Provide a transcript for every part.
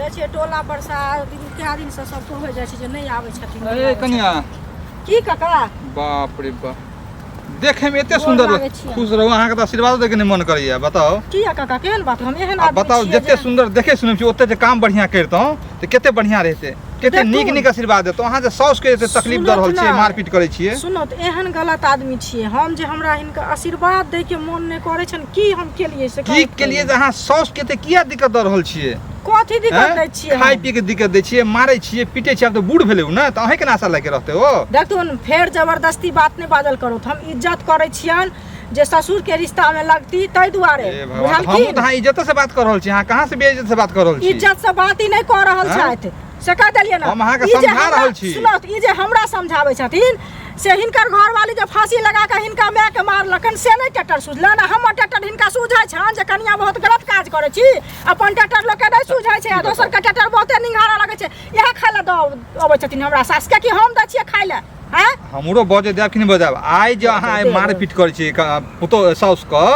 जाय छै टोला पर से कए दिन से सबको हो जाय छै जे नहीं आबै छथिन। ए कनिया की काका बाप रे बाप देखे में एते सुंदर खुश रहू अहाँ के आशीर्वाद दे के नहीं मन करैया बताओ किया काका केहन बात हम एहन आदमी बताओ जते सुंदर देखे सुनै छी ओते जे काम बढ़िया करतौ त केते बढ़िया रहते केते नीक नीक आशीर्वाद देतौ अहाँ जे साउस के एते तकलीफ दर रहल छियै मारपीट करै छियै। सुनो त एहन गलत आदमी छियै हम जे हमरा इनका आशीर्वाद दे के मन नै करै छन की हम के लिए से की के लिए जे अहाँ साउस के एते किया दिक्कत दर रहल छियै कथि दिक्कत दै छियै खाइ पी के दिक्कत दै छियै मारै छियै पीटे छियै अब त बूढ़ भेलै न त अहीं के नासा लागे रहते हो। देखथुन फेर जबरदस्ती बात नै बाजल करू हम इज्जत करै छियन जे ससुर के रिश्ता में लगती तै दुआरे हम त इज्जत से बात कर रहल छी अहाँ कहां से बेइज्जत से बात कर रहल छी। इज्जत से बात ही नै कर रहल छथि से कह देलियै ना हम अहाँ के समझा रहल छी। सुनो ई जे हमरा समझाबै छथिन से हिनकर घरवाली जे फांसी लगा के हिनका माय के मारलकन से नै ट्रैक्टर सुझलन हमर ट्रैक्टर हिनका सुझाय छन जे कनिया बहुत गलत काज करै छी अपन ट्रैक्टर लोग के नै सुझाय छै दोसर के ट्रैक्टर बहुते निंघारा लगै छै इहे खाय ला द अबै छथिन हमरा सास के कि हम द छियै खाय ला हैं हमरो बजे देब कि नै बजाब आइ जे अहाँ मारपीट करै छी पुतो साउस क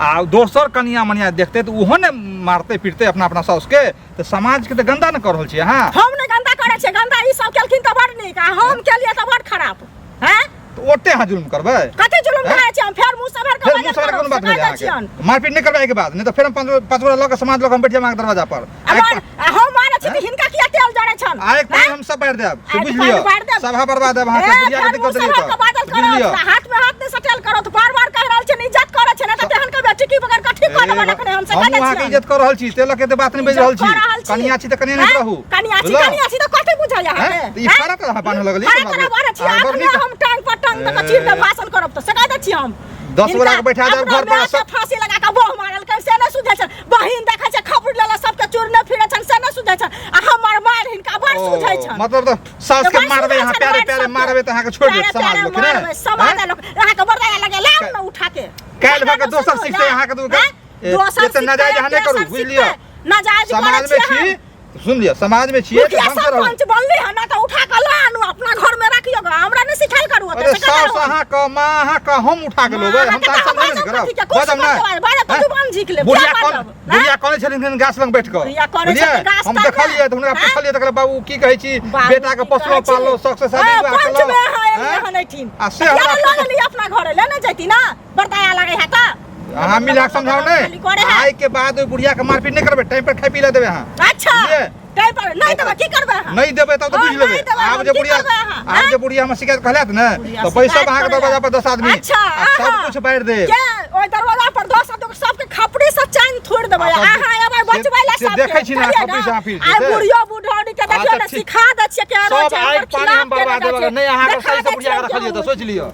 आ दोसर कनिया मनिया देखते तो उहो ने मारते पीटते अपना अपना साउस के तो समाज के तो गंदा न कर रहल छी अहाँ। हम ने गंदा करे छी गंदा ई सब केलखिन त बड़ नीक आ हम के लिए त बड़ खराब हैं तो ओते हां जुल्म करबै कते जुल्म करै छी हम फेर मुंह से भर के बात कोन बात भेलै अहाँ मारपीट नै करबै के बाद नै तो फेर हम पांच गोरा लोग समाज लोग हम बैठ जाम अहाँ दरवाजा पर हम मारै छी हिनका किया तेल जड़ै छन आइ पर हम सब बैठ देब से बुझ लियो सभा बर्बाद है अहाँ के बुढ़िया के दिक्कत नहीं तो बुझ लियो हाथ में हाथ नै सटेल करो तो बार-बार कह रहल छी इज्जत करे छै ना त तेहन के बेटी की बगैर कथि कर देबे रखने हम से कहै छी हम अहाँ के इज्जत कर रहल छी तेल के बात नहीं बज रहल छी कनिया छी त कनिया नहीं रहू कनिया छी त कथि बुझाय अहाँ के ई फरक रहा पान लगली हम टांग पर टांग तक चीर दे भाषण करब त सका दै छी हम 10 गोरा के बैठा देब घर पर सब फांसी लगा के बोह मारल कर से न सुझै छ बहिन देखै छ खपड़ लेला सबके चूरने फिरै छ से न सुझै छ आ हमर मार हिनका बड़ सुझै छ मतलब त सास के मारबे यहां प्यारे प्यारे मारबे त अहाँ के छोड़ दे समाज लोग ने समाज लोग अहाँ के बरदाया लगे लाउ न उठा के काल भके दोसर सीखते अहाँ के दोसर से नाजायज अहाँ नै करू बुझ लियो नाजायज समाज में छी सुन लियो समाज में छिए त हम से पंच बनली है ना त उठा के लानु अपना घर में रखियो हमरा ने सिखाई करू अरे सास अहाँ क मां अहाँ क हम उठा के लेबै हम त सब नहीं करब बजम ना बारे त जुबान झिक ले बुढ़िया कोन छलिन गाछ लंग बैठ के हम देखलिए त हुनका पूछलिए त बाबू की कहै छी बेटा के पोसलो पाललो शौक से शादी विवाह करलो हां नहीं ठीक आ से हमरा अपना घर ले न जैती ना बरदाया लगे है त हां मिला समझाओ ने आइ के बाद ओइ बुढ़िया के मारपीट नहीं करबे टाइम पर खाइ पी ले देबे हां अच्छा टाइम पर नहीं देबे की करबे नहीं देबे तब तो बुझ लेबे आब जे बुढ़िया हम शिकायत कहलत न तो पैसा अहाँ के दरवाजा पर 10 आदमी सब कुछ बांट दे के ओइ दरवाजा पर 10 आदमी सब के खपड़ी से चैन छोड़ देबे अहाँ एबै बचबै ला सब देखै छी ना खपड़ी से फिर आ बुढ़िया बुढ़ानी के देखियो ना सिखा द छिए के सब आइ पानी हम बर्बाद देबे नहीं अहाँ के सही से बुढ़िया के रखलिए तो सोच लियो।